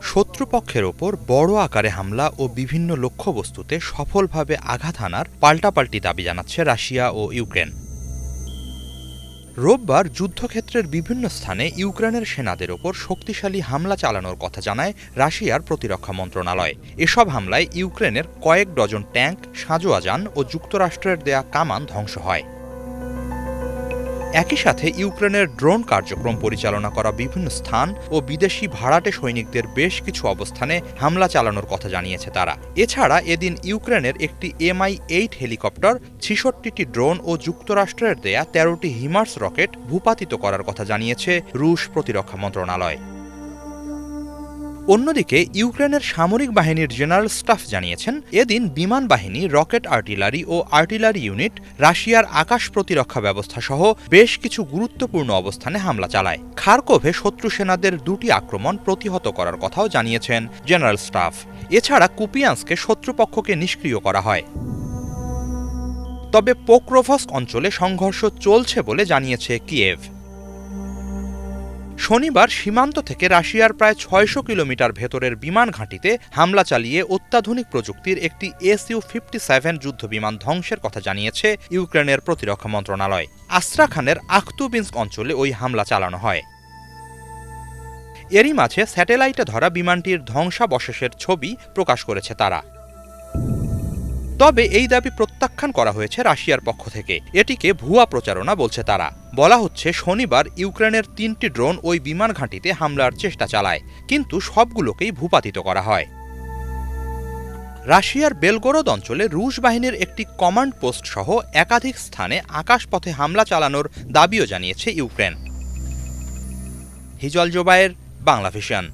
শত্রুপক্ষের ওপর বড় আকারে হামলা ও বিভিন্ন লক্ষ্যবস্তুতে সফলভাবে আঘাত হানার পাল্টাপাল্টি দাবি জানাচ্ছে রাশিয়া ও ইউক্রেন। রোববার যুদ্ধক্ষেত্রের বিভিন্ন স্থানে ইউক্রেনের সেনাদের ওপর শক্তিশালী হামলা চালানোর কথা জানায় রাশিয়ার প্রতিরক্ষা মন্ত্রণালয়। এসব হামলায় ইউক্রেনের কয়েক ডজন ট্যাঙ্ক, সাঁজোয়া যান ও যুক্তরাষ্ট্রের দেয়া কামান ধ্বংস হয়। একই সাথে ইউক্রেনের ড্রোন কার্যক্রম পরিচালনা করা বিভিন্ন স্থান ও বিদেশি ভাড়াটে সৈনিকদের বেশ কিছু অবস্থানে হামলা চালানোর কথা জানিয়েছে তারা। এছাড়া এদিন ইউক্রেনের একটি MI-8 হেলিকপ্টার, ৬৬টি ড্রোন ও যুক্তরাষ্ট্রের দেয়া ১৩টি হিমার্স রকেট ভূপাতিত করার কথা জানিয়েছে রুশ প্রতিরক্ষা মন্ত্রণালয়। অন্যদিকে ইউক্রেনের সামরিক বাহিনীর জেনারেল স্টাফ জানিয়েছেন, এদিন বিমান বাহিনী, রকেট আর্টিলারি ও আর্টিলারি ইউনিট রাশিয়ার আকাশ প্রতিরক্ষা ব্যবস্থা সহ বেশ কিছু গুরুত্বপূর্ণ অবস্থানে হামলা চালায়। খার্কোভে শত্রু সেনাদের ২টি আক্রমণ প্রতিহত করার কথাও জানিয়েছেন জেনারেল স্টাফ। এছাড়া কুপিয়ান্সকে শত্রুপক্ষকে নিষ্ক্রিয় করা হয়। তবে পোক্রোভস্ক অঞ্চলে সংঘর্ষ চলছে বলে জানিয়েছে কিয়েভ। শনিবার সীমান্ত থেকে রাশিয়ার প্রায় ৬০০ কিলোমিটার ভেতরের বিমান ঘাঁটিতে হামলা চালিয়ে অত্যাধুনিক প্রযুক্তির একটি Su-57 যুদ্ধবিমান ধ্বংসের কথা জানিয়েছে ইউক্রেনের প্রতিরক্ষা মন্ত্রণালয়। আস্ত্রাখানের আখতুবিন্স্ক অঞ্চলে ওই হামলা চালানো হয়। এরই মাঝে স্যাটেলাইটে ধরা বিমানটির ধ্বংসাবশেষের ছবি প্রকাশ করেছে তারা। তবে এই দাবি প্রত্যাখ্যান করা হয়েছে রাশিয়ার পক্ষ থেকে। এটিকে ভুয়া প্রচারণা বলছে তারা। বলা হচ্ছে, শনিবার ইউক্রেনের ৩টি ড্রোন ওই বিমান ঘাঁটিতে হামলার চেষ্টা চালায়, কিন্তু সবগুলোকেই ভূপাতিত করা হয়। রাশিয়ার বেলগোরদ অঞ্চলে রুশ বাহিনীর একটি কমান্ড পোস্ট সহ একাধিক স্থানে আকাশপথে হামলা চালানোর দাবিও জানিয়েছে ইউক্রেন। হিজল জোবায়ের, বাংলা ভিশন।